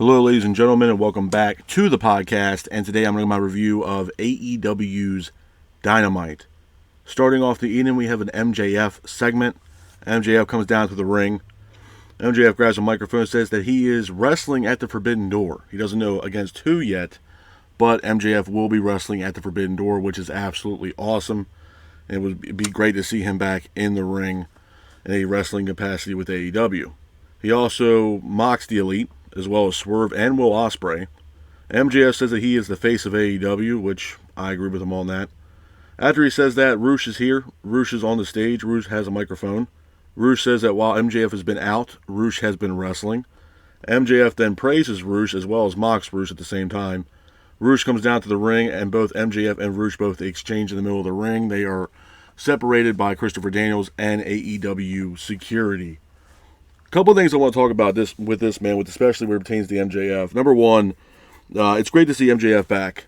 Hello, ladies and gentlemen, and welcome back to the podcast. And today I'm doing my review of AEW's Dynamite. Starting off the evening, we have an MJF segment. MJF comes down to the ring. MJF grabs a microphone and says that he is wrestling at the Forbidden Door. He doesn't know against who yet, but MJF will be wrestling at the Forbidden Door, which is absolutely awesome. And it would be great to see him back in the ring in a wrestling capacity with AEW. He also mocks the Elite, as well as Swerve and Will Ospreay. MJF says that he is the face of AEW, which I agree with him on that. After he says that, Roosh is here. Roosh is on the stage. Roosh has a microphone. Roosh says that while MJF has been out, Roosh has been wrestling. MJF then praises Roosh as well as mocks Roosh at the same time. Roosh comes down to the ring, and both MJF and Roosh both exchange in the middle of the ring. They are separated by Christopher Daniels and AEW security. Couple of things I want to talk about with this man, especially where it pertains to MJF. Number one, it's great to see MJF back.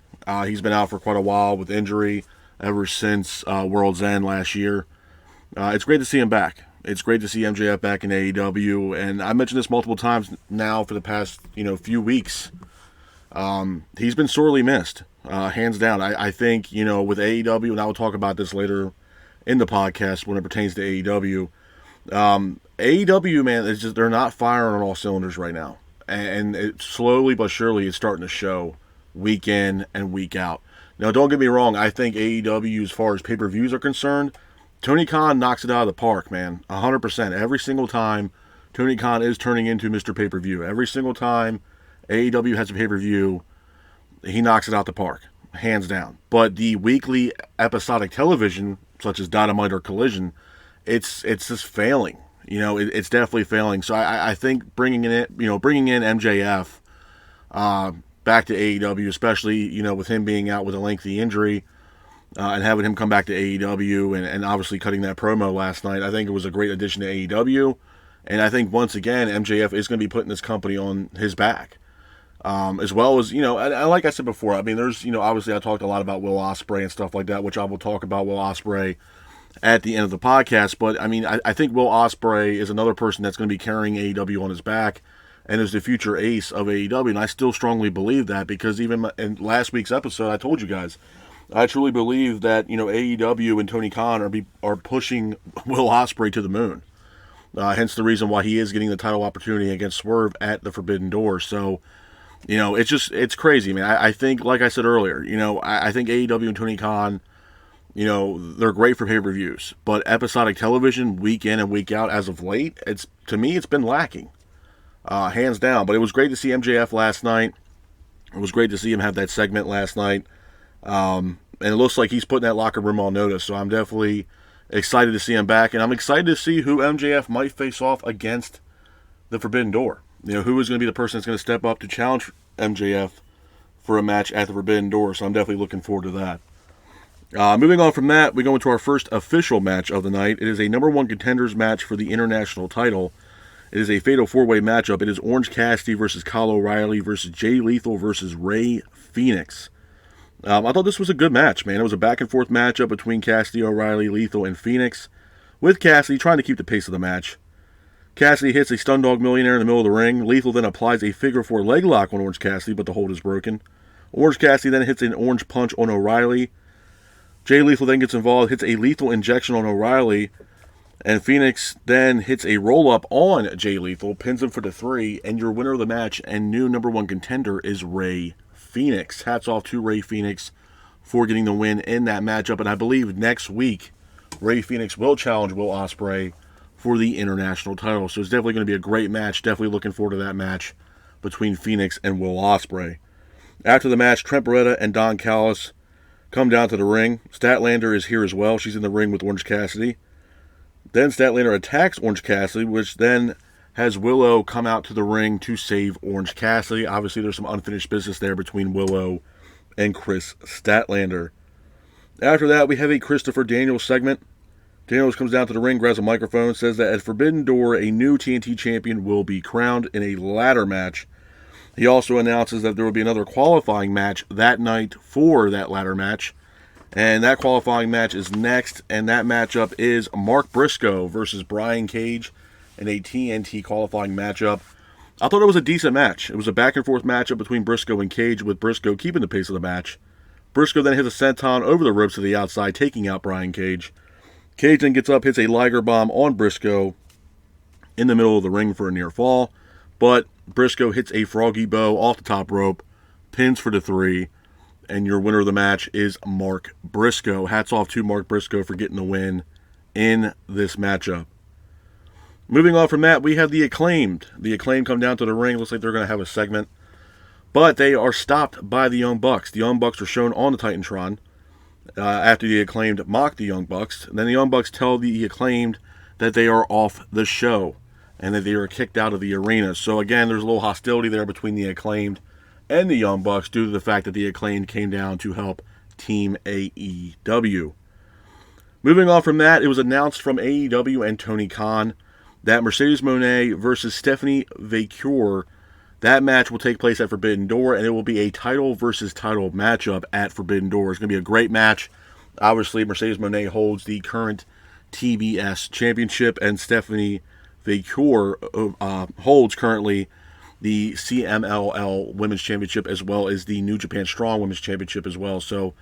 He's been out for quite a while with injury ever since World's End last year. It's great to see him back. It's great to see MJF back in AEW, and I mentioned this multiple times now for the past few weeks. He's been sorely missed, hands down. I think with AEW, and I will talk about this later in the podcast when it pertains to AEW. AEW, man, it's just they're not firing on all cylinders right now, and it slowly but surely it's starting to show week in and week out. Now, don't get me wrong, I think AEW, as far as pay-per-views are concerned, Tony Khan knocks it out of the park, man, 100%. Every single time, Tony Khan is turning into Mr. Pay-per-view. Every single time AEW has a pay-per-view, he knocks it out the park, hands down. But the weekly episodic television, such as Dynamite or Collision, it's just failing. It's definitely failing. So I think bringing in MJF back to AEW, especially with him being out with a lengthy injury, and having him come back to AEW and obviously cutting that promo last night, I think it was a great addition to AEW. And I think once again MJF is going to be putting this company on his back, as well as and like I said before, I mean there's obviously I talked a lot about Will Ospreay and stuff like that, which I will talk about Will Ospreay at the end of the podcast. But I mean, I think Will Ospreay is another person that's going to be carrying AEW on his back and is the future ace of AEW. And I still strongly believe that, because even in last week's episode, I told you guys, I truly believe that AEW and Tony Khan are pushing Will Ospreay to the moon. Hence the reason why he is getting the title opportunity against Swerve at the Forbidden Door. So, it's crazy, man. I think, like I said earlier, I think AEW and Tony Khan, they're great for pay-per-views, but episodic television, week in and week out, as of late, to me, it's been lacking, hands down. But it was great to see MJF last night. It was great to see him have that segment last night, and it looks like he's putting that locker room on notice. So I'm definitely excited to see him back, and I'm excited to see who MJF might face off against the Forbidden Door. Who is going to be the person that's going to step up to challenge MJF for a match at the Forbidden Door. So I'm definitely looking forward to that. Moving on from that, we go into our first official match of the night. It is a number one contenders match for the international title. It is a fatal four-way matchup. It is Orange Cassidy versus Kyle O'Reilly versus Jay Lethal versus Rey Fenix. I thought this was a good match, man. It was a back-and-forth matchup between Cassidy, O'Reilly, Lethal, and Fenix, with Cassidy trying to keep the pace of the match. Cassidy hits a Stundog Millionaire in the middle of the ring. Lethal then applies a figure-4 leg lock on Orange Cassidy, but the hold is broken. Orange Cassidy then hits an orange punch on O'Reilly. Jay Lethal then gets involved, hits a lethal injection on O'Reilly, and Fenix then hits a roll-up on Jay Lethal, pins him for the 3, and your winner of the match and new number one contender is Rey Fenix. Hats off to Rey Fenix for getting the win in that matchup, and I believe next week Rey Fenix will challenge Will Ospreay for the international title. So it's definitely going to be a great match. Definitely looking forward to that match between Fenix and Will Ospreay. After the match, Trent Beretta and Don Callis come down to the ring. Statlander is here as well. She's in the ring with Orange Cassidy. Then Statlander attacks Orange Cassidy, which then has Willow come out to the ring to save Orange Cassidy. Obviously, there's some unfinished business there between Willow and Chris Statlander. After that, we have a Christopher Daniels segment. Daniels comes down to the ring, grabs a microphone, says that at Forbidden Door, a new TNT champion will be crowned in a ladder match. He also announces that there will be another qualifying match that night for that ladder match. And that qualifying match is next, and that matchup is Mark Briscoe versus Brian Cage in a TNT qualifying matchup. I thought it was a decent match. It was a back-and-forth matchup between Briscoe and Cage, with Briscoe keeping the pace of the match. Briscoe then hits a senton over the ropes to the outside, taking out Brian Cage. Cage then gets up, hits a Liger bomb on Briscoe in the middle of the ring for a near fall, but Briscoe hits a froggy bow off the top rope, pins for the 3, and your winner of the match is Mark Briscoe. Hats off to Mark Briscoe for getting the win in this matchup. Moving on from that, we have the Acclaimed. The Acclaimed come down to the ring. Looks like they're going to have a segment, but they are stopped by the Young Bucks. The Young Bucks are shown on the Titantron after the Acclaimed mock the Young Bucks. And then the Young Bucks tell the Acclaimed that they are off the show and that they are kicked out of the arena. So again, there's a little hostility there between the Acclaimed and the Young Bucks due to the fact that the Acclaimed came down to help Team AEW. Moving on from that, it was announced from AEW and Tony Khan that Mercedes Moné versus Stephanie Vaquer, that match will take place at Forbidden Door, and it will be a title versus title matchup at Forbidden Door. It's going to be a great match. Obviously, Mercedes Moné holds the current TBS championship, and Stephanie Vaquer holds currently the CMLL Women's Championship, as well as the New Japan Strong Women's Championship as well. So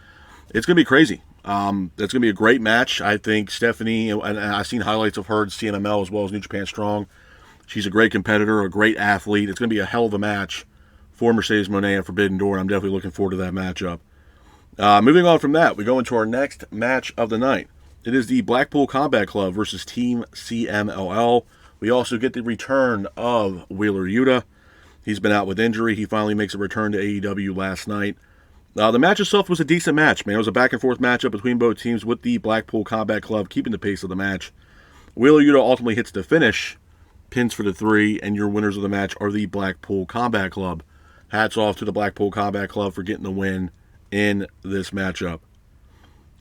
it's going to be crazy. It's going to be a great match. I think Stephanie, and I've seen highlights of her in CMLL as well as New Japan Strong. She's a great competitor, a great athlete. It's going to be a hell of a match for Mercedes Moné at Forbidden Door, and I'm definitely looking forward to that matchup. Moving on from that, we go into our next match of the night. It is the Blackpool Combat Club versus Team CMLL. We also get the return of Wheeler Yuta. He's been out with injury. He finally makes a return to AEW last night. The match itself was a decent match, man. It was a back-and-forth matchup between both teams, with the Blackpool Combat Club keeping the pace of the match. Wheeler Yuta ultimately hits the finish, pins for the 3, and your winners of the match are the Blackpool Combat Club. Hats off to the Blackpool Combat Club for getting the win in this matchup.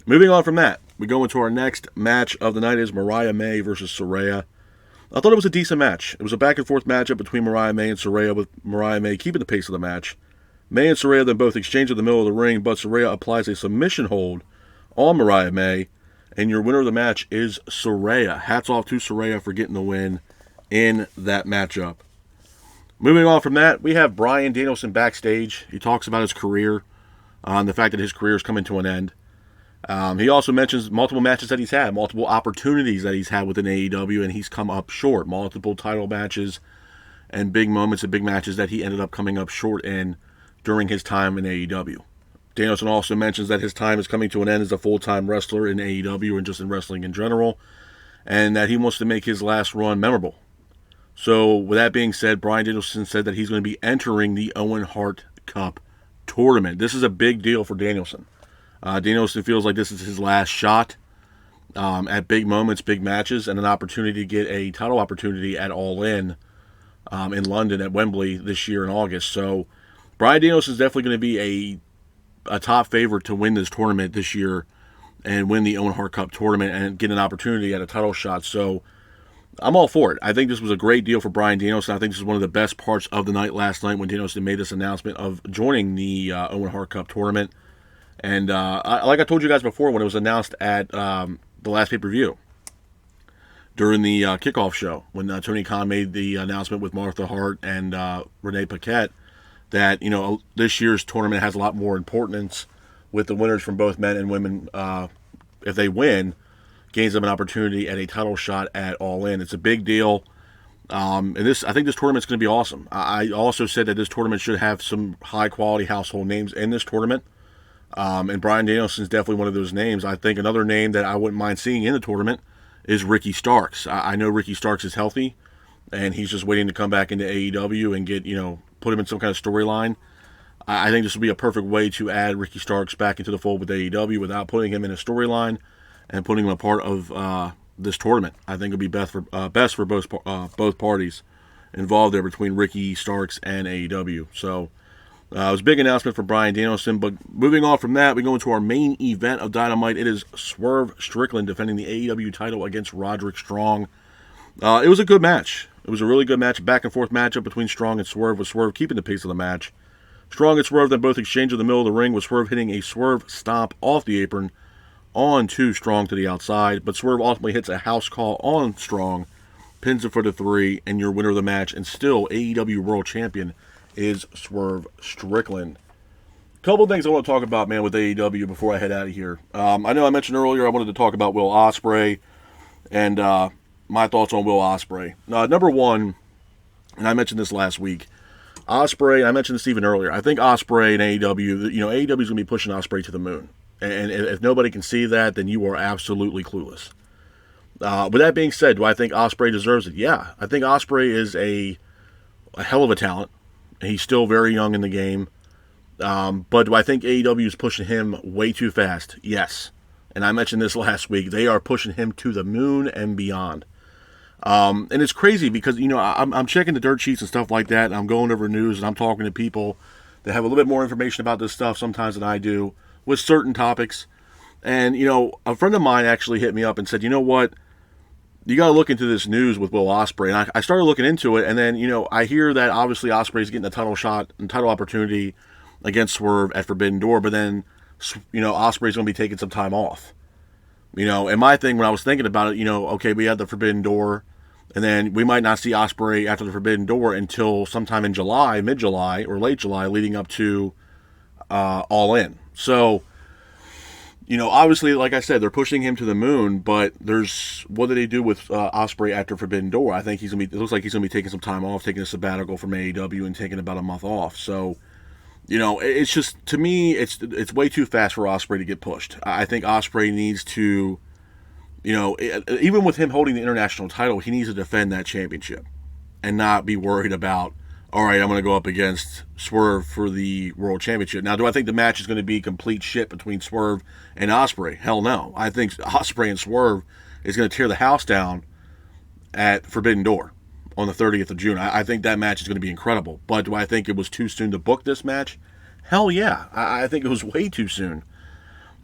Moving on from that, we go into our next match of the night. Is Mariah May versus Saraya. I thought it was a decent match. It was a back-and-forth matchup between Mariah May and Saraya, with Mariah May keeping the pace of the match. May and Saraya then both exchange in the middle of the ring, but Saraya applies a submission hold on Mariah May, and your winner of the match is Saraya. Hats off to Saraya for getting the win in that matchup. Moving on from that, we have Bryan Danielson backstage. He talks about his career, the fact that his career is coming to an end. He also mentions multiple matches that he's had, multiple opportunities that he's had within AEW, and he's come up short. Multiple title matches and big moments and big matches that he ended up coming up short in during his time in AEW. Danielson also mentions that his time is coming to an end as a full-time wrestler in AEW and just in wrestling in general, and that he wants to make his last run memorable. So, with that being said, Bryan Danielson said that he's going to be entering the Owen Hart Cup tournament. This is a big deal for Danielson. Danielson feels like this is his last shot at big moments, big matches, and an opportunity to get a title opportunity at All In London at Wembley this year in August. So, Bryan Danielson is definitely going to be a top favorite to win this tournament this year and win the Owen Hart Cup tournament and get an opportunity at a title shot. So I'm all for it. I think this was a great deal for Bryan Danielson. I think this is one of the best parts of the night last night when Danielson made this announcement of joining the Owen Hart Cup tournament. And like I told you guys before, when it was announced at the last pay-per-view during the kickoff show, when Tony Khan made the announcement with Martha Hart and Renee Paquette, that, you know, this year's tournament has a lot more importance with the winners from both men and women. If they win, gains them an opportunity at a title shot at All In. It's a big deal. And I think this tournament's going to be awesome. I also said that this tournament should have some high-quality household names in this tournament. And Bryan Danielson is definitely one of those names. I think another name that I wouldn't mind seeing in the tournament is Ricky Starks. I know Ricky Starks is healthy, and he's just waiting to come back into AEW and get, put him in some kind of storyline. I think this would be a perfect way to add Ricky Starks back into the fold with AEW without putting him in a storyline and putting him a part of this tournament. I think it would be best for both parties involved there between Ricky Starks and AEW. So it was a big announcement for Bryan Danielson. But moving on from that, we go into our main event of Dynamite. It is Swerve Strickland defending the AEW title against Roderick Strong. It was a good match. It was a really good match, back-and-forth matchup between Strong and Swerve, with Swerve keeping the pace of the match. Strong and Swerve then both exchange in the middle of the ring, with Swerve hitting a Swerve stomp off the apron on to Strong to the outside, but Swerve ultimately hits a house call on Strong pins it for the 3, and your winner of the match, and still AEW World Champion is Swerve Strickland. Couple of things I want to talk about, man, with AEW before I head out of here. I know I mentioned earlier I wanted to talk about Will Ospreay and my thoughts on Will Ospreay. Number one, and I mentioned this last week, Ospreay, I mentioned this even earlier, I think Ospreay and AEW, AEW is going to be pushing Ospreay to the moon. And if nobody can see that, then you are absolutely clueless. With that being said, do I think Ospreay deserves it? Yeah. I think Ospreay is a hell of a talent. He's still very young in the game. But do I think AEW is pushing him way too fast? Yes. And I mentioned this last week. They are pushing him to the moon and beyond. And it's crazy because, I'm checking the dirt sheets and stuff like that, and I'm going over news, and I'm talking to people that have a little bit more information about this stuff sometimes than I do with certain topics. And, a friend of mine actually hit me up and said, you know what? You got to look into this news with Will Ospreay. And I started looking into it, and then, I hear that obviously Ospreay's getting a title shot and title opportunity against Swerve at Forbidden Door, but then, Ospreay's going to be taking some time off. And my thing when I was thinking about it, okay, we had the Forbidden Door, and then we might not see Ospreay after the Forbidden Door until sometime in July, mid-July, or late July, leading up to All In. So, obviously, like I said, they're pushing him to the moon, but what do they do with Ospreay after Forbidden Door? I think it looks like he's going to be taking some time off, taking a sabbatical from AEW and taking about a month off. So, it's just, to me, it's way too fast for Ospreay to get pushed. I think Ospreay needs to, even with him holding the international title, he needs to defend that championship and not be worried about, all right, I'm going to go up against Swerve for the World Championship. Now, do I think the match is going to be complete shit between Swerve and Ospreay? Hell no. I think Ospreay and Swerve is going to tear the house down at Forbidden Door on the 30th of June. I think that match is going to be incredible. But do I think it was too soon to book this match? Hell yeah. I think it was way too soon.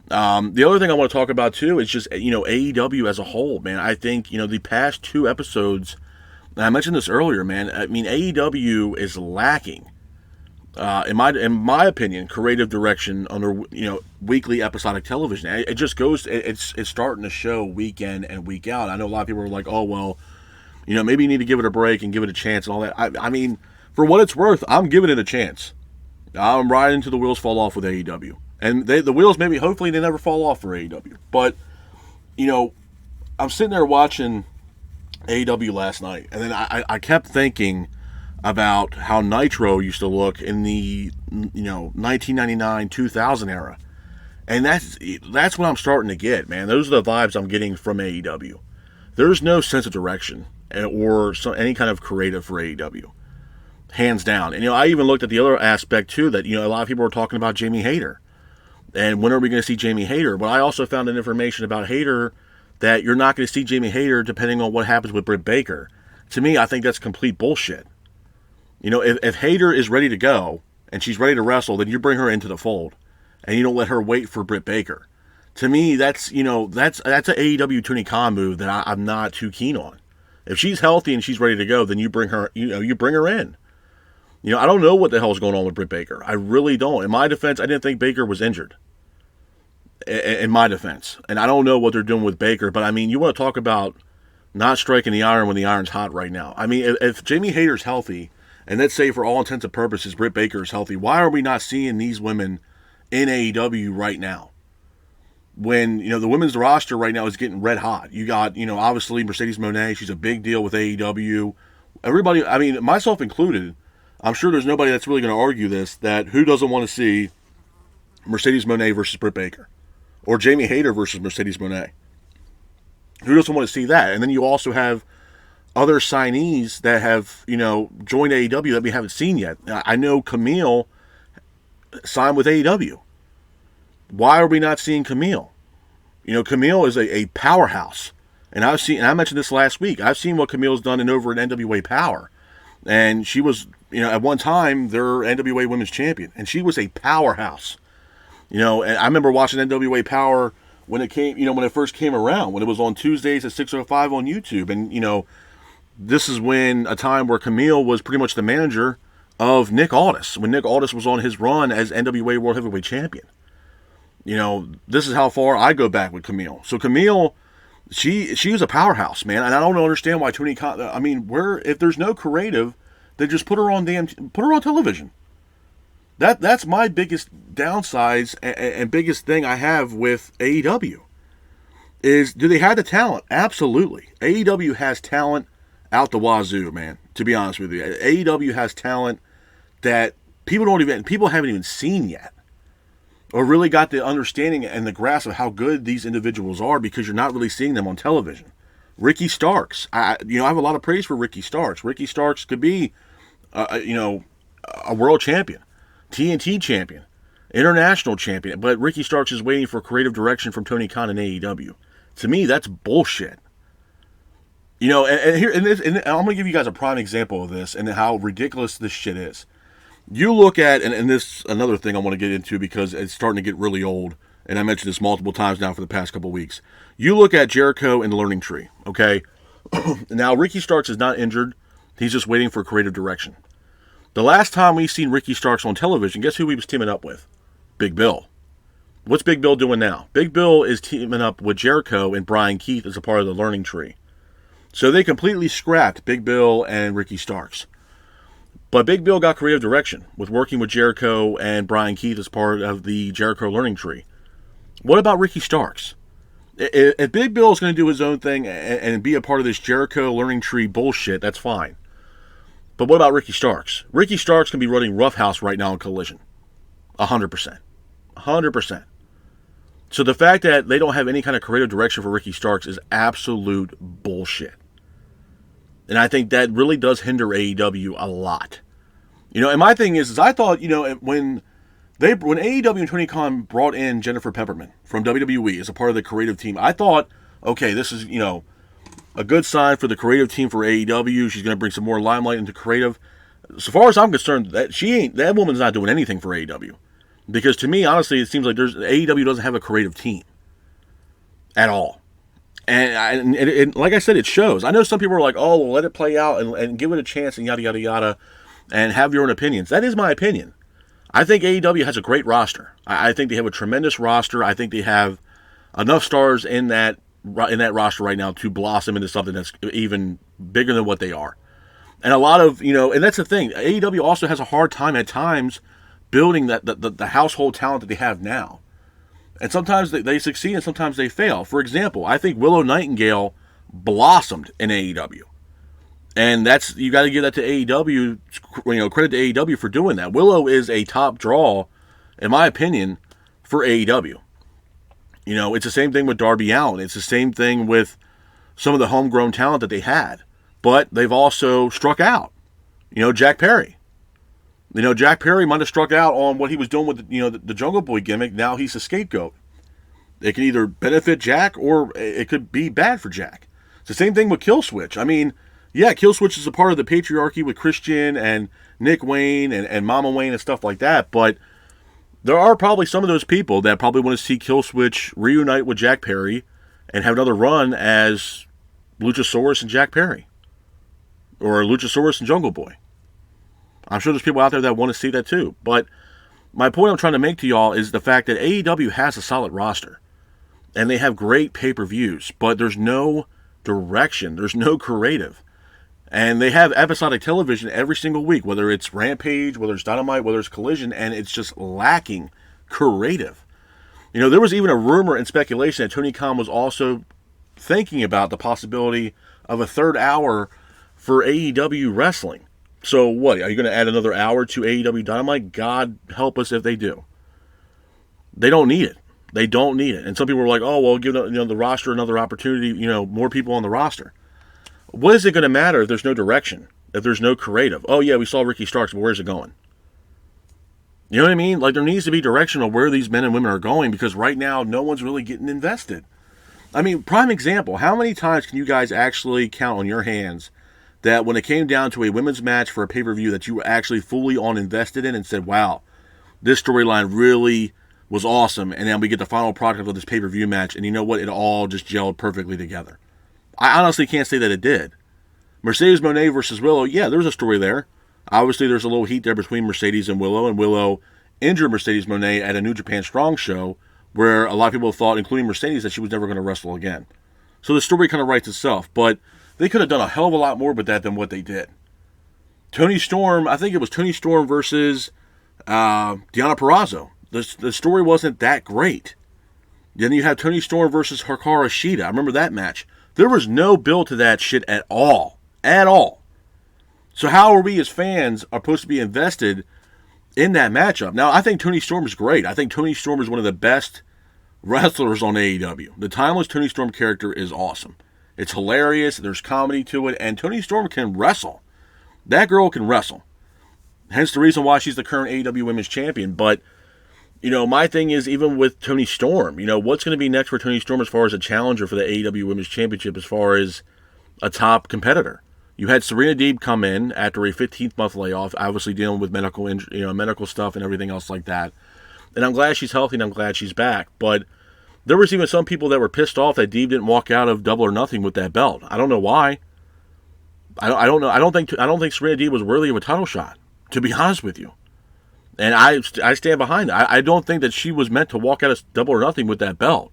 The other thing I want to talk about, too, is just, AEW as a whole, man. I think, the past 2 episodes, and I mentioned this earlier, man. I mean, AEW is lacking, in my opinion, creative direction on their weekly episodic television. It just goes. It's starting to show week in and week out. I know a lot of people are like, oh well, maybe you need to give it a break and give it a chance and all that. I mean, for what it's worth, I'm giving it a chance. I'm riding until the wheels fall off with AEW, and the wheels hopefully they never fall off for AEW. But I'm sitting there watching AEW last night, and then I kept thinking about how Nitro used to look in the 1999-2000 era, and that's what I'm starting to get, man. Those are the vibes I'm getting from AEW. There's no sense of direction or any kind of creative for AEW, hands down. And I even looked at the other aspect too, that a lot of people were talking about Jamie Hayter, and when are we going to see Jamie Hayter? But I also found an information about Hayter that you're not going to see Jamie Hayter depending on what happens with Britt Baker. To me, I think that's complete bullshit. If Hayter is ready to go and she's ready to wrestle, then you bring her into the fold and you don't let her wait for Britt Baker. To me, that's an AEW Tony Khan move that I'm not too keen on. If she's healthy and she's ready to go, then you bring her. You bring her in. I don't know what the hell's going on with Britt Baker. I really don't. In my defense, I didn't think Baker was injured. In my defense. And I don't know what they're doing with Baker, but I mean, you want to talk about not striking the iron when the iron's hot right now. I mean, if Jamie Hayter's healthy, and let's say for all intents and purposes Britt Baker is healthy, why are we not seeing these women in AEW right now? When, the women's roster right now is getting red hot. You got, obviously Mercedes Moné, she's a big deal with AEW. Everybody, I mean, myself included, I'm sure there's nobody that's really going to argue this, that who doesn't want to see Mercedes Moné versus Britt Baker? Or Jamie Hayter versus Mercedes Moné. Who doesn't want to see that? And then you also have other signees that have, joined AEW that we haven't seen yet. I know Camille signed with AEW. Why are we not seeing Camille? Camille is a powerhouse. And I mentioned this last week, I've seen what Camille's done over at NWA Power. And she was, at one time, their NWA Women's Champion. And she was a powerhouse. And I remember watching NWA Power when it came, when it first came around, when it was on Tuesdays at 6:05 on YouTube. And, this is when a time where Camille was pretty much the manager of Nick Aldis, when Nick Aldis was on his run as NWA World Heavyweight Champion. This is how far I go back with Camille. So Camille, She is a powerhouse, man, and I don't understand why Tony Khan. I mean, if there's no creative, then just put her on television. That's my biggest downsides and biggest thing I have with AEW is, do they have the talent? Absolutely. AEW has talent out the wazoo, man. To be honest with you, AEW has talent that people haven't even seen yet, or really got the understanding and the grasp of how good these individuals are, because you're not really seeing them on television. Ricky Starks, I have a lot of praise for Ricky Starks. Ricky Starks could be, a world champion, TNT champion, international champion, but Ricky Starks is waiting for creative direction from Tony Khan and AEW. To me, that's bullshit. And I'm going to give you guys a prime example of this and how ridiculous this shit is. You look at, and this another thing I want to get into because it's starting to get really old, and I mentioned this multiple times now for the past couple weeks. You look at Jericho and the Learning Tree, okay? Now, Ricky Starks is not injured. He's just waiting for creative direction. The last time we seen Ricky Starks on television, guess who he was teaming up with? Big Bill. What's Big Bill doing now? Big Bill is teaming up with Jericho and Brian Keith as a part of the Learning Tree. So they completely scrapped Big Bill and Ricky Starks. But Big Bill got creative direction with working with Jericho and Brian Keith as part of the Jericho Learning Tree. What about Ricky Starks? If Big Bill is going to do his own thing and be a part of this Jericho Learning Tree bullshit, that's fine. But what about Ricky Starks? Ricky Starks can be running Roughhouse right now in Collision. 100%. 100%. So the fact that they don't have any kind of creative direction for Ricky Starks is absolute bullshit. And I think that really does hinder AEW a lot. And my thing is I thought, when AEW and Tony Khan brought in Jennifer Pepperman from WWE as a part of the creative team, I thought, okay, this is, a good sign for the creative team for AEW. She's going to bring some more limelight into creative. So far as I'm concerned, that woman's not doing anything for AEW. Because to me, honestly, it seems like AEW doesn't have a creative team at all. And like I said, it shows. I know some people are like, oh, well, let it play out and give it a chance and yada, yada, yada, and have your own opinions. That is my opinion. I think AEW has a great roster. I think they have a tremendous roster. I think they have enough stars in that roster right now to blossom into something that's even bigger than what they are. And a lot of, and that's the thing. AEW also has a hard time at times building the household talent that they have now. And sometimes they succeed and sometimes they fail. For example, I think Willow Nightingale blossomed in AEW. And you got to give that to AEW, credit to AEW for doing that. Willow is a top draw, in my opinion, for AEW. It's the same thing with Darby Allin. It's the same thing with some of the homegrown talent that they had. But they've also struck out. Jack Perry. Jack Perry might have struck out on what he was doing with the Jungle Boy gimmick. Now he's a scapegoat. It can either benefit Jack or it could be bad for Jack. It's the same thing with Killswitch. I mean, yeah, Killswitch is a part of the patriarchy with Christian and Nick Wayne and Mama Wayne and stuff like that. But there are probably some of those people that probably want to see Killswitch reunite with Jack Perry and have another run as Luchasaurus and Jack Perry. Or Luchasaurus and Jungle Boy. I'm sure there's people out there that want to see that too. But my point I'm trying to make to y'all is the fact that AEW has a solid roster. And they have great pay-per-views. But there's no direction. There's no creative. And they have episodic television every single week. Whether it's Rampage, whether it's Dynamite, whether it's Collision. And it's just lacking creative. There was even a rumor and speculation that Tony Khan was also thinking about the possibility of a third hour for AEW wrestling. So what, are you going to add another hour to AEW Dynamite? God help us if they do. They don't need it. They don't need it. And some people are like, oh, well, give the roster another opportunity, more people on the roster. What is it going to matter if there's no direction, if there's no creative? Oh, yeah, we saw Ricky Starks, but where's it going? You know what I mean? Like, there needs to be direction on where these men and women are going, because right now, no one's really getting invested. I mean, prime example, how many times can you guys actually count on your hands that when it came down to a women's match for a pay-per-view that you were actually fully on invested in and said, wow, this storyline really was awesome, and then we get the final product of this pay-per-view match, and you know what? It all just gelled perfectly together. I honestly can't say that it did. Mercedes Moné versus Willow, yeah, there's a story there. Obviously, there's a little heat there between Mercedes and Willow injured Mercedes Moné at a New Japan Strong show where a lot of people thought, including Mercedes, that she was never going to wrestle again. So the story kind of writes itself. But they could have done a hell of a lot more with that than what they did. Toni Storm, I think it was Toni Storm versus Deonna Purrazzo. The story wasn't that great. Then you have Toni Storm versus Hikaru Shida. I remember that match. There was no build to that shit at all. At all. So how are we as fans are supposed to be invested in that matchup? Now, I think Toni Storm is great. I think Toni Storm is one of the best wrestlers on AEW. The timeless Toni Storm character is awesome. It's hilarious. There's comedy to it. And Toni Storm can wrestle. That girl can wrestle. Hence the reason why she's the current AEW Women's Champion. But, you know, my thing is, even with Toni Storm, you know, what's going to be next for Toni Storm as far as a challenger for the AEW Women's Championship as far as a top competitor? You had Serena Deeb come in after a 15th-month layoff, obviously dealing with medical stuff and everything else like that. And I'm glad she's healthy and I'm glad she's back. But there was even some people that were pissed off that Deeb didn't walk out of Double or Nothing with that belt. I don't know why. I don't know. I don't think Serena Deeb was worthy of a title shot, to be honest with you. And I stand behind that. I don't think that she was meant to walk out of Double or Nothing with that belt.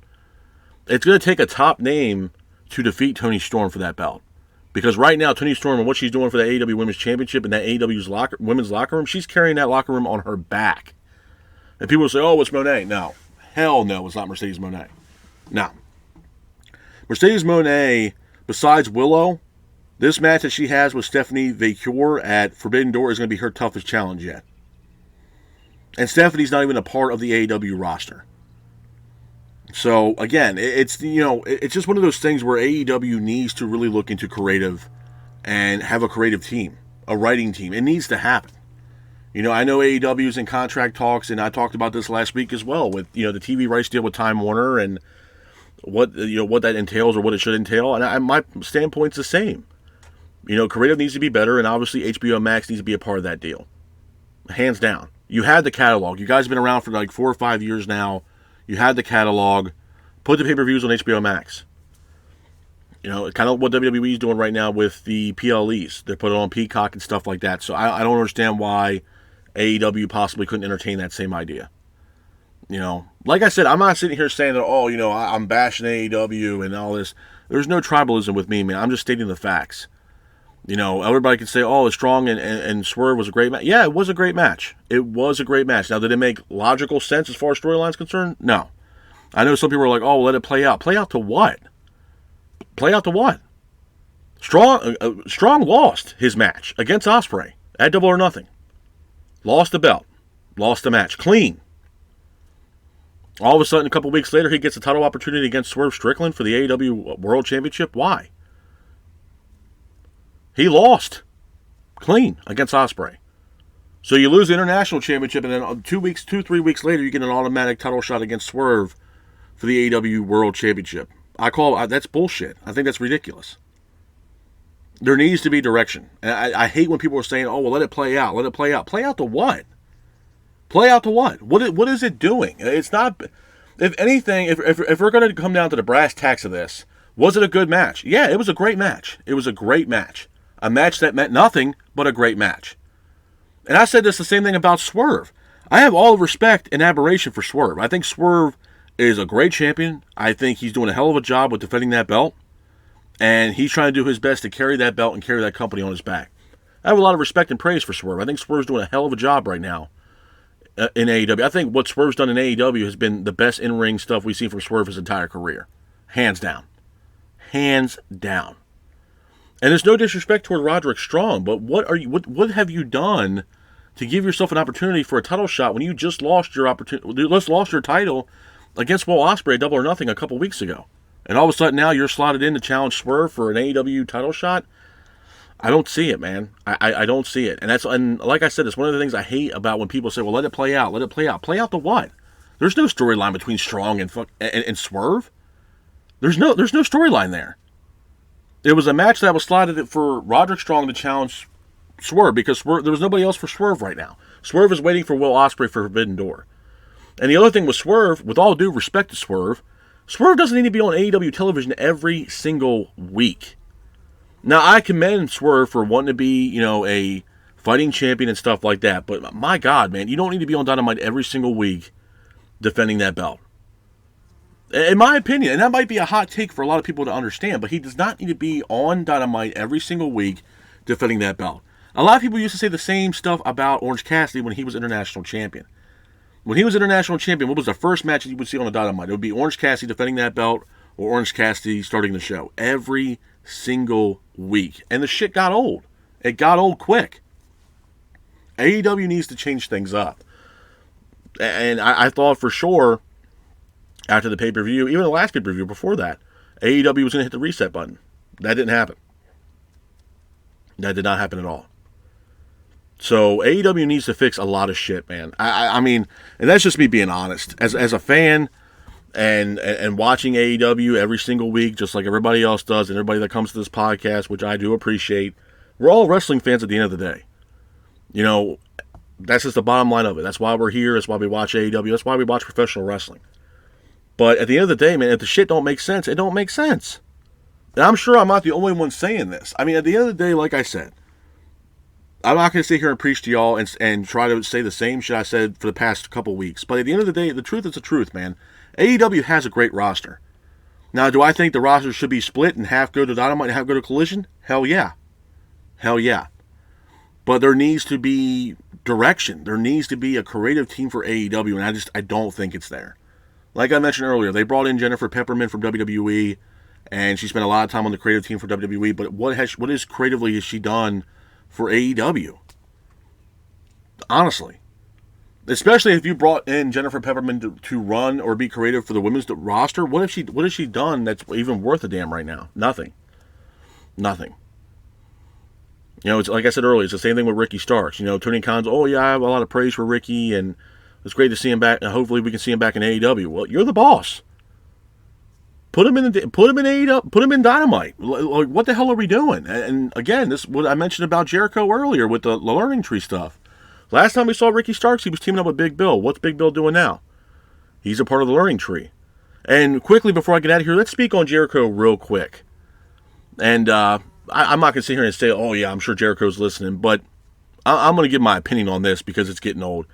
It's going to take a top name to defeat Toni Storm for that belt. Because right now, Toni Storm and what she's doing for the AEW Women's Championship and that AEW's women's locker room, she's carrying that locker room on her back. And people will say, oh, it's Monet. No. Hell no, it's not Mercedes Monet. No. Mercedes Monet, besides Willow, this match that she has with Stephanie Vaquer at Forbidden Door is going to be her toughest challenge yet. And Stephanie's not even a part of the AEW roster. So, again, it's just one of those things where AEW needs to really look into creative and have a creative team, a writing team. It needs to happen. You know, I know AEW is in contract talks, and I talked about this last week as well with, you know, the TV rights deal with Time Warner and what that entails or what it should entail. And my standpoint's the same. You know, creative needs to be better, and obviously HBO Max needs to be a part of that deal. Hands down. You had the catalog. You guys have been around for like 4 or 5 years now. You had the catalog. Put the pay-per-views on HBO Max. You know, kind of what WWE is doing right now with the PLEs. They put it on Peacock and stuff like that. So I don't understand why AEW possibly couldn't entertain that same idea. You know, like I said, I'm not sitting here saying that, oh, you know, I'm bashing AEW and all this. There's no tribalism with me, man. I'm just stating the facts. You know, everybody can say, oh, Strong and Swerve was a great match. Yeah, it was a great match. It was a great match. Now, did it make logical sense as far as storyline's concerned? No. I know some people are like, oh, let it play out. Play out to what? Play out to what? Strong lost his match against Ospreay at Double or Nothing. Lost the belt. Lost the match. Clean. All of a sudden, a couple weeks later, he gets a title opportunity against Swerve Strickland for the AEW World Championship. Why? He lost clean against Ospreay. So you lose the International Championship, and then 3 weeks later, you get an automatic title shot against Swerve for the AEW World Championship. That's bullshit. I think that's ridiculous. There needs to be direction. And I hate when people are saying, oh, well, let it play out. Let it play out. Play out to what? Play out to what? What is it doing? It's not... If anything, if we're going to come down to the brass tacks of this, was it a good match? Yeah, it was a great match. It was a great match. A match that meant nothing but a great match. And I said this the same thing about Swerve. I have all the respect and admiration for Swerve. I think Swerve is a great champion. I think he's doing a hell of a job with defending that belt. And he's trying to do his best to carry that belt and carry that company on his back. I have a lot of respect and praise for Swerve. I think Swerve's doing a hell of a job right now in AEW. I think what Swerve's done in AEW has been the best in-ring stuff we've seen from Swerve his entire career. Hands down. Hands down. And there's no disrespect toward Roderick Strong, but what have you done to give yourself an opportunity for a title shot when you just lost your title against Will Ospreay at Double or Nothing a couple weeks ago? And all of a sudden now you're slotted in to challenge Swerve for an AEW title shot? I don't see it, man. I don't see it. And like I said, it's one of the things I hate about when people say, well, let it play out. Let it play out. Play out to what? There's no storyline between Strong and Swerve. There's no storyline there. It was a match that was slotted for Roderick Strong to challenge Swerve because there was nobody else for Swerve right now. Swerve is waiting for Will Ospreay for Forbidden Door. And the other thing with Swerve, with all due respect to Swerve doesn't need to be on AEW television every single week. Now, I commend Swerve for wanting to be, a fighting champion and stuff like that. But my God, man, you don't need to be on Dynamite every single week defending that belt. In my opinion, and that might be a hot take for a lot of people to understand, but he does not need to be on Dynamite every single week defending that belt. A lot of people used to say the same stuff about Orange Cassidy when he was international champion. When he was international champion, what was the first match that you would see on the Dynamite? It would be Orange Cassidy defending that belt or Orange Cassidy starting the show every single week. And the shit got old. It got old quick. AEW needs to change things up. And I thought for sure, after the pay-per-view, even the last pay-per-view before that, AEW was going to hit the reset button. That didn't happen. That did not happen at all. So AEW needs to fix a lot of shit, man. I mean, and that's just me being honest. As a fan and watching AEW every single week, just like everybody else does, and everybody that comes to this podcast, which I do appreciate, we're all wrestling fans at the end of the day. You know, that's just the bottom line of it. That's why we're here. That's why we watch AEW. That's why we watch professional wrestling. But at the end of the day, man, if the shit don't make sense, it don't make sense. And I'm sure I'm not the only one saying this. I mean, at the end of the day, like I said, I'm not going to sit here and preach to y'all and try to say the same shit I said for the past couple weeks. But at the end of the day, the truth is the truth, man. AEW has a great roster. Now, do I think the roster should be split and half go to Dynamite and half go to Collision? Hell yeah. Hell yeah. But there needs to be direction. There needs to be a creative team for AEW, and I don't think it's there. Like I mentioned earlier, they brought in Jennifer Pepperman from WWE, and she spent a lot of time on the creative team for WWE, but what is creatively has she done for AEW? Honestly. Especially if you brought in Jennifer Pepperman to run or be creative for the women's roster, what has she done that's even worth a damn right now? Nothing. You know, it's like I said earlier, it's the same thing with Ricky Starks. You know, Tony Khan's, oh yeah, I have a lot of praise for Ricky, and it's great to see him back, and hopefully we can see him back in AEW. Well, you're the boss. Put him in AEW, put him in Dynamite. Like, what the hell are we doing? And again, this is what I mentioned about Jericho earlier with the learning tree stuff. Last time we saw Ricky Starks, he was teaming up with Big Bill. What's Big Bill doing now? He's a part of the learning tree. And quickly, before I get out of here, let's speak on Jericho real quick. And I'm not going to sit here and say, oh yeah, I'm sure Jericho's listening, but I'm going to give my opinion on this because it's getting old.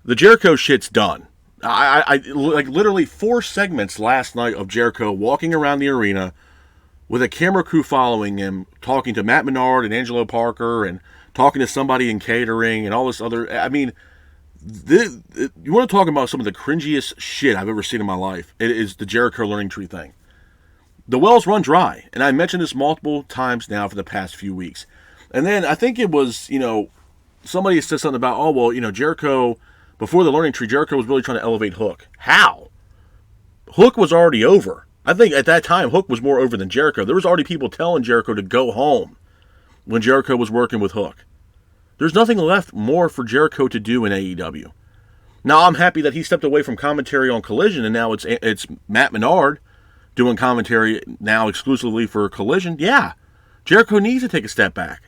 The Jericho shit's done. I like literally 4 segments last night of Jericho walking around the arena with a camera crew following him, talking to Matt Menard and Angelo Parker and talking to somebody in catering and all this other. I mean, you want to talk about some of the cringiest shit I've ever seen in my life. It is the Jericho learning tree thing. The wells run dry, and I mentioned this multiple times now for the past few weeks. And then I think it was, you know, somebody said something about, oh, well, you know, Jericho, before the learning tree, Jericho was really trying to elevate Hook. How? Hook was already over. I think at that time, Hook was more over than Jericho. There was already people telling Jericho to go home when Jericho was working with Hook. There's nothing left more for Jericho to do in AEW. Now, I'm happy that he stepped away from commentary on Collision, and now it's Matt Menard doing commentary now exclusively for Collision. Yeah, Jericho needs to take a step back.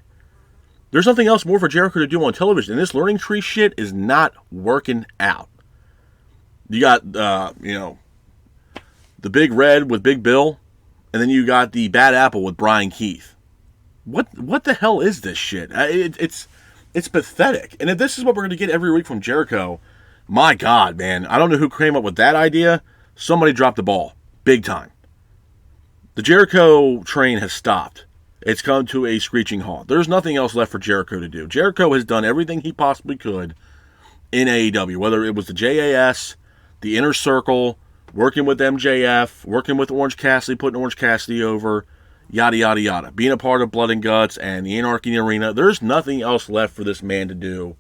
There's nothing else more for Jericho to do on television, and this learning tree shit is not working out. You got, you know, the Big Red with Big Bill, and then you got the Bad Apple with Brian Keith. What the hell is this shit? It's pathetic. And if this is what we're going to get every week from Jericho, my God, man, I don't know who came up with that idea. Somebody dropped the ball. Big time. The Jericho train has stopped. It's come to a screeching halt. There's nothing else left for Jericho to do. Jericho has done everything he possibly could in AEW, whether it was the JAS, the Inner Circle, working with MJF, working with Orange Cassidy, putting Orange Cassidy over, yada, yada, yada. Being a part of Blood and Guts and the Anarchy Arena. There's nothing else left for this man to do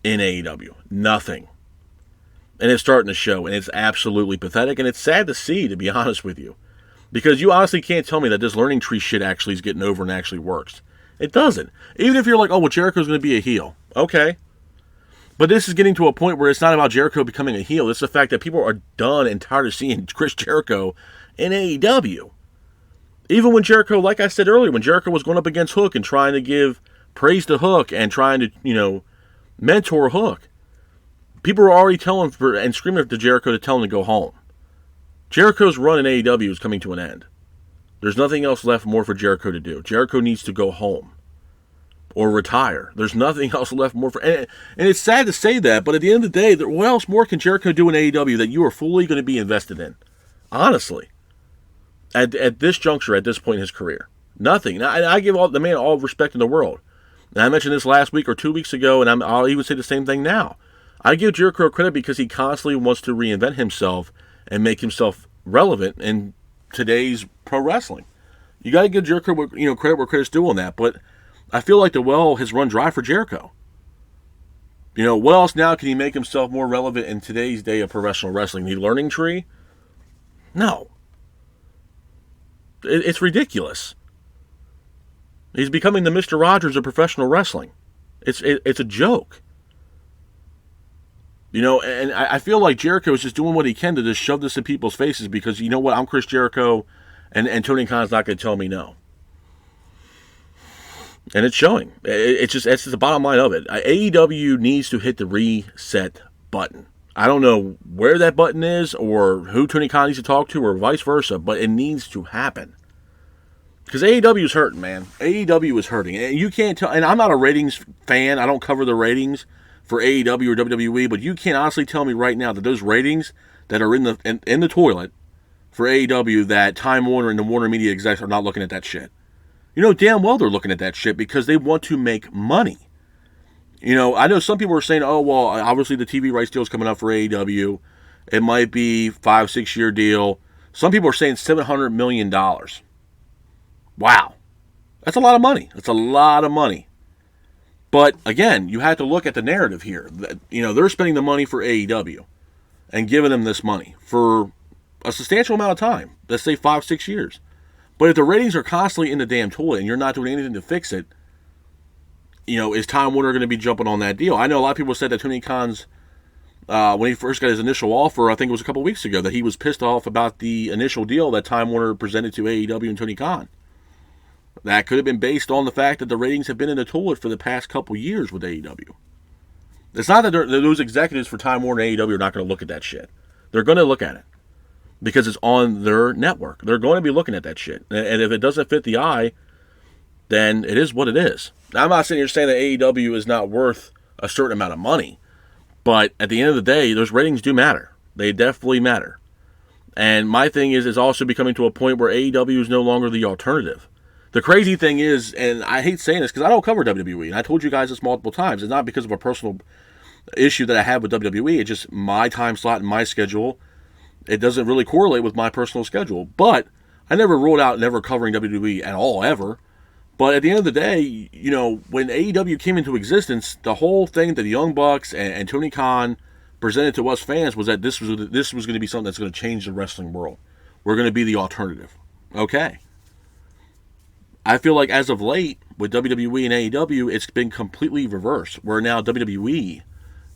in AEW. Nothing. And it's starting to show, and it's absolutely pathetic, and it's sad to see, to be honest with you. Because you honestly can't tell me that this learning tree shit actually is getting over and actually works. It doesn't. Even if you're like, oh, well, Jericho's going to be a heel. Okay. But this is getting to a point where it's not about Jericho becoming a heel. It's the fact that people are done and tired of seeing Chris Jericho in AEW. Even when Jericho, like I said earlier, when Jericho was going up against Hook and trying to give praise to Hook and trying to, you know, mentor Hook, people were already telling and screaming to Jericho to tell him to go home. Jericho's run in AEW is coming to an end. There's nothing else left more for Jericho to do. Jericho needs to go home or retire. There's nothing else left more for... And it's sad to say that, but at the end of the day, what else more can Jericho do in AEW that you are fully going to be invested in? Honestly. At this juncture, at this point in his career. Nothing. Now, I give the man all respect in the world. And I mentioned this last week or 2 weeks ago, and I'll even say the same thing now. I give Jericho credit because he constantly wants to reinvent himself and make himself relevant in today's pro wrestling. You got to give Jericho, credit where credit's due on that. But I feel like the well has run dry for Jericho. What else now can he make himself more relevant in today's day of professional wrestling? The learning tree? No. It's ridiculous. He's becoming the Mr. Rogers of professional wrestling. It's a joke. And I feel like Jericho is just doing what he can to just shove this in people's faces because, you know what, I'm Chris Jericho, and Tony Khan's not going to tell me no. And it's showing. It's just the bottom line of it. AEW needs to hit the reset button. I don't know where that button is or who Tony Khan needs to talk to or vice versa, but it needs to happen. Because AEW is hurting, man. AEW is hurting. And you can't tell, and I'm not a ratings fan. I don't cover the ratings for AEW or WWE, but you can't honestly tell me right now that those ratings that are in the toilet for AEW, that Time Warner and the Warner Media execs are not looking at that shit. Damn well they're looking at that shit because they want to make money. I know some people are saying, oh, well, obviously the TV rights deal is coming up for AEW. It might be 5-6 year deal. Some people are saying $700 million. Wow. That's a lot of money. That's a lot of money. But, again, you have to look at the narrative here. They're spending the money for AEW and giving them this money for a substantial amount of time. Let's say 5-6 years. But if the ratings are constantly in the damn toilet and you're not doing anything to fix it, is Time Warner going to be jumping on that deal? I know a lot of people said that Tony Khan's, when he first got his initial offer, I think it was a couple weeks ago, that he was pissed off about the initial deal that Time Warner presented to AEW and Tony Khan. That could have been based on the fact that the ratings have been in the toilet for the past couple years with AEW. It's not that those executives for Time Warner and AEW are not going to look at that shit. They're going to look at it because it's on their network. They're going to be looking at that shit. And if it doesn't fit the eye, then it is what it is. Now, I'm not sitting here saying that AEW is not worth a certain amount of money, but at the end of the day, those ratings do matter. They definitely matter. And my thing is, it's also becoming to a point where AEW is no longer the alternative. The crazy thing is, and I hate saying this because I don't cover WWE, and I told you guys this multiple times, it's not because of a personal issue that I have with WWE, it's just my time slot and my schedule. It doesn't really correlate with my personal schedule, but I never ruled out never covering WWE at all, ever. But at the end of the day, when AEW came into existence, the whole thing that the Young Bucks and Tony Khan presented to us fans was that this was going to be something that's going to change the wrestling world. We're going to be the alternative. Okay. I feel like as of late, with WWE and AEW, it's been completely reversed, where now WWE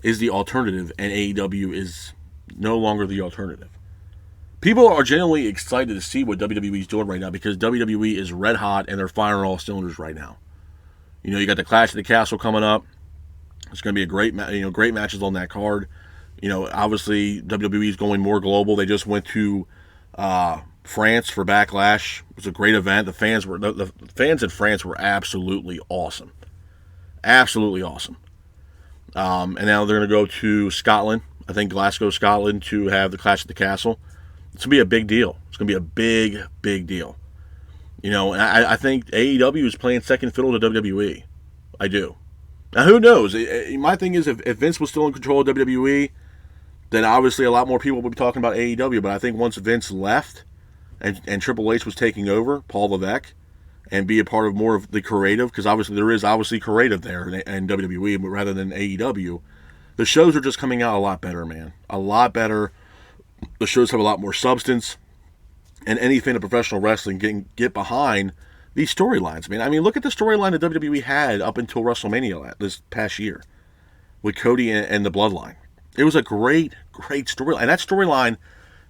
is the alternative and AEW is no longer the alternative. People are genuinely excited to see what WWE is doing right now because WWE is red hot and they're firing all cylinders right now. You got the Clash at the Castle coming up. It's going to be a great matches on that card. Obviously WWE is going more global. They just went to France for Backlash. It was a great event. The fans in France were absolutely awesome. Absolutely awesome. And now they're going to go to Scotland. I think Glasgow, Scotland, to have the Clash at the Castle. It's going to be a big deal. It's going to be a big, big deal. And I think AEW is playing second fiddle to WWE. I do. Now, who knows? My thing is, if Vince was still in control of WWE, then obviously a lot more people would be talking about AEW. But I think once Vince left and Triple H was taking over, Paul Levesque, and be a part of more of the creative, because obviously there is creative there in WWE rather than AEW, the shows are just coming out a lot better, man. A lot better. The shows have a lot more substance, and any fan of professional wrestling can get behind these storylines, man. I mean, look at the storyline that WWE had up until WrestleMania this past year with Cody and the Bloodline. It was a great, great storyline, and that storyline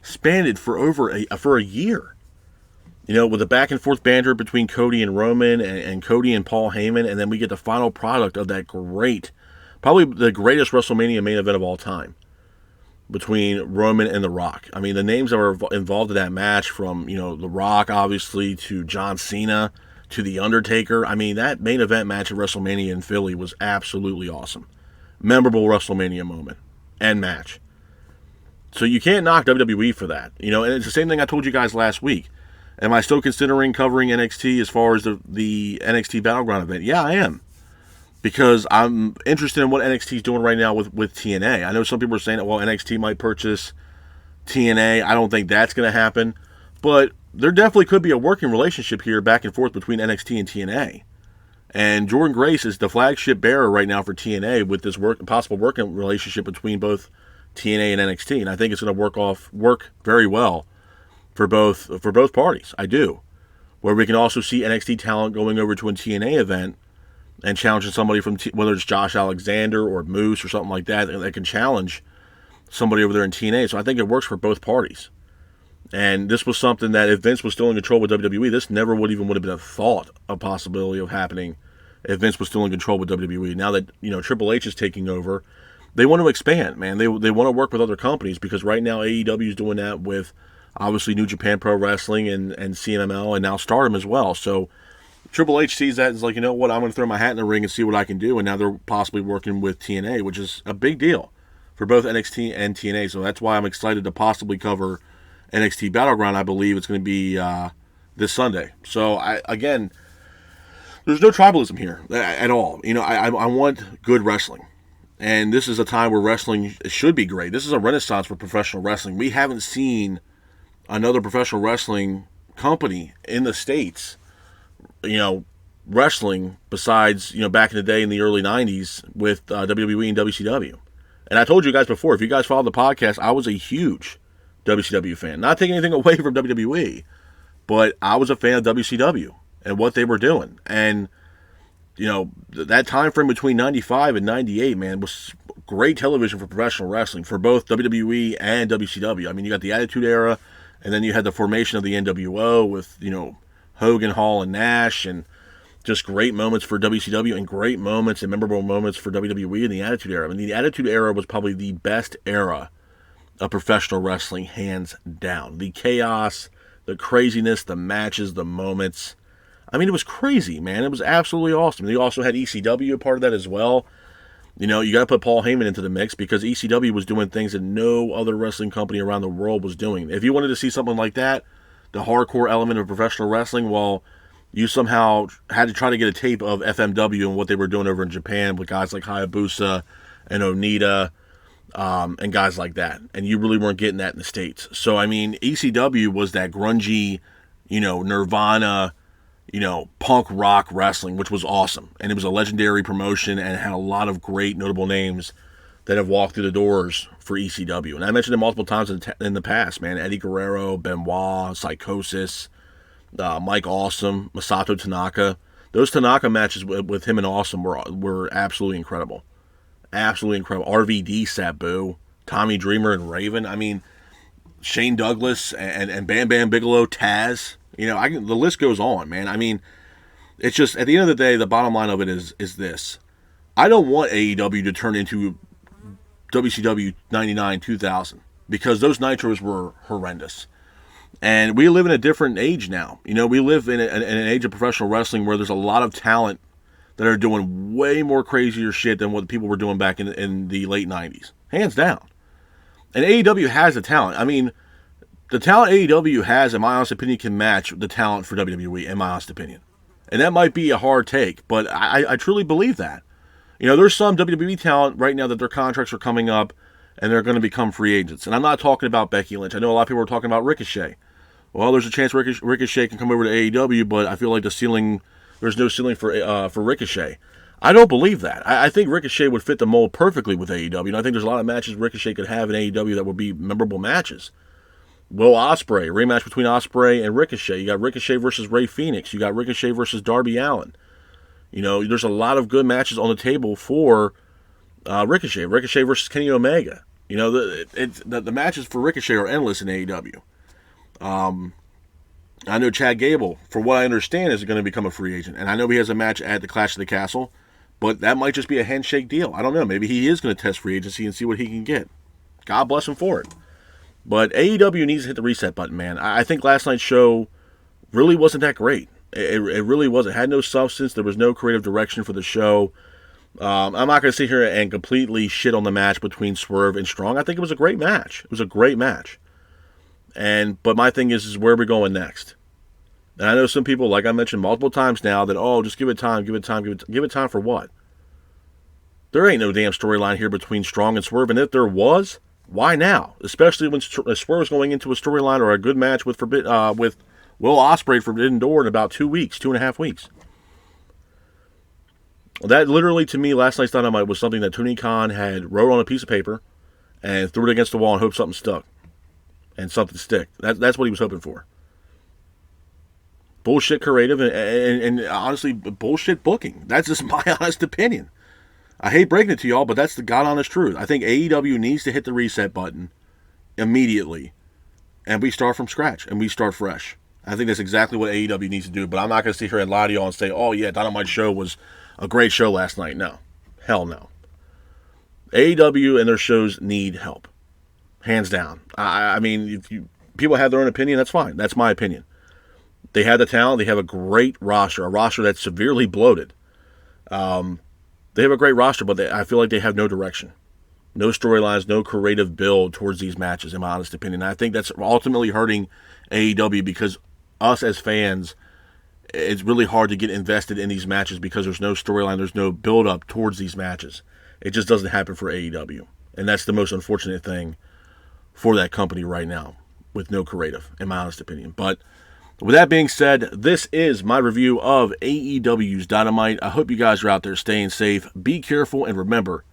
spanned for a year. With the back and forth banter between Cody and Roman and Cody and Paul Heyman, and then we get the final product of that probably the greatest WrestleMania main event of all time, between Roman and The Rock. I mean, the names that were involved in that match, from, The Rock, obviously, to John Cena, to The Undertaker. I mean, that main event match at WrestleMania in Philly was absolutely awesome. Memorable WrestleMania moment and match. So you can't knock WWE for that. And it's the same thing I told you guys last week. Am I still considering covering NXT as far as the NXT Battleground event? Yeah, I am. Because I'm interested in what NXT is doing right now with TNA. I know some people are saying that, well, NXT might purchase TNA. I don't think that's going to happen. But there definitely could be a working relationship here back and forth between NXT and TNA. And Jordan Grace is the flagship bearer right now for TNA with this possible working relationship between both TNA and NXT. And I think it's going to work very well for both parties. I do. Where we can also see NXT talent going over to a TNA event and challenging somebody from, whether it's Josh Alexander or Moose or something like that can challenge somebody over there in TNA. So I think it works for both parties. And this was something that if Vince was still in control with WWE, this never would have been a thought, a possibility of happening if Vince was still in control with WWE. Now that, Triple H is taking over, they want to expand, man. They want to work with other companies because right now AEW is doing that with obviously New Japan Pro Wrestling and CMLL and now Stardom as well. So Triple H sees that as like, you know what, I'm going to throw my hat in the ring and see what I can do. And now they're possibly working with TNA, which is a big deal for both NXT and TNA. So that's why I'm excited to possibly cover NXT Battleground. I believe it's going to be this Sunday. So, again, there's no tribalism here at all. I want good wrestling. And this is a time where wrestling should be great. This is a renaissance for professional wrestling. We haven't seen another professional wrestling company in the States wrestling besides, back in the day in the early 90s with WWE and WCW. And I told you guys before, if you guys followed the podcast, I was a huge WCW fan. Not taking anything away from WWE, but I was a fan of WCW and what they were doing. And, that time frame between 95 and 98, man, was great television for professional wrestling for both WWE and WCW. I mean, you got the Attitude Era, and then you had the formation of the NWO with, Hogan, Hall, and Nash, and just great moments for WCW and great moments and memorable moments for WWE in the Attitude Era. I mean, the Attitude Era was probably the best era of professional wrestling, hands down. The chaos, the craziness, the matches, the moments. I mean, it was crazy, man. It was absolutely awesome. You also had ECW a part of that as well. You got to put Paul Heyman into the mix because ECW was doing things that no other wrestling company around the world was doing. If you wanted to see something like that, the hardcore element of professional wrestling, well, you somehow had to try to get a tape of FMW and what they were doing over in Japan with guys like Hayabusa and Onita and guys like that. And you really weren't getting that in the States. So, I mean, ECW was that grungy, Nirvana, punk rock wrestling, which was awesome. And it was a legendary promotion and had a lot of great notable names that have walked through the doors for ECW. And I mentioned it multiple times in the past, man. Eddie Guerrero, Benoit, Psychosis, Mike Awesome, Masato Tanaka. Those Tanaka matches with him and Awesome were absolutely incredible. Absolutely incredible. RVD, Sabu, Tommy Dreamer, and Raven. I mean, Shane Douglas and Bam Bam Bigelow, Taz. The list goes on, man. I mean, it's just, at the end of the day, the bottom line of it is this. I don't want AEW to turn into WCW 99, 2000, because those Nitros were horrendous. And we live in a different age now. We live in an age of professional wrestling where there's a lot of talent that are doing way more crazier shit than what people were doing back in the late 90s. Hands down. And AEW has the talent. I mean, the talent AEW has, in my honest opinion, can match the talent for WWE, in my honest opinion. And that might be a hard take, but I truly believe that. There's some WWE talent right now that their contracts are coming up and they're going to become free agents. And I'm not talking about Becky Lynch. I know a lot of people are talking about Ricochet. Well, there's a chance Ricochet can come over to AEW, but I feel like there's no ceiling for Ricochet. I don't believe that. I think Ricochet would fit the mold perfectly with AEW, and I think there's a lot of matches Ricochet could have in AEW that would be memorable matches. Will Ospreay, rematch between Ospreay and Ricochet. You got Ricochet versus Rey Fenix. You got Ricochet versus Darby Allin. There's a lot of good matches on the table for Ricochet. Ricochet versus Kenny Omega. The matches for Ricochet are endless in AEW. I know Chad Gable, for what I understand, is going to become a free agent. And I know he has a match at the Clash of the Castle, but that might just be a handshake deal. I don't know. Maybe he is going to test free agency and see what he can get. God bless him for it. But AEW needs to hit the reset button, man. I think last night's show really wasn't that great. It really wasn't. It had no substance. There was no creative direction for the show. I'm not going to sit here and completely shit on the match between Swerve and Strong. I think it was a great match. It was a great match. But my thing is where are we going next? And I know some people, like I mentioned multiple times now, that, oh, just give it time, give it time, give it time for what? There ain't no damn storyline here between Strong and Swerve, and if there was, why now? Especially when Swerve's going into a storyline or a good match with Will Ospreay Forbidden Door in about 2 weeks, 2.5 weeks. That literally, to me, last night's Dynamite was something that Tony Khan had wrote on a piece of paper and threw it against the wall and hoped something stuck. And something stick. That's what he was hoping for. Bullshit creative and honestly, bullshit booking. That's just my honest opinion. I hate breaking it to y'all, but that's the God honest truth. I think AEW needs to hit the reset button immediately. And we start from scratch. And we start fresh. I think that's exactly what AEW needs to do. But I'm not going to sit here and lie to y'all and say, oh yeah, Dynamite show was a great show last night. No. Hell no. AEW and their shows need help. Hands down. I mean, if people have their own opinion, that's fine. That's my opinion. They have the talent. They have a great roster. A roster that's severely bloated. They have a great roster, but I feel like they have no direction. No storylines, no creative build towards these matches, in my honest opinion. And I think that's ultimately hurting AEW because us as fans, it's really hard to get invested in these matches because there's no storyline, there's no build-up towards these matches. It just doesn't happen for AEW. And that's the most unfortunate thing for that company right now, with no creative, in my honest opinion. But with that being said, this is my review of AEW's Dynamite. I hope you guys are out there staying safe. Be careful, and remember,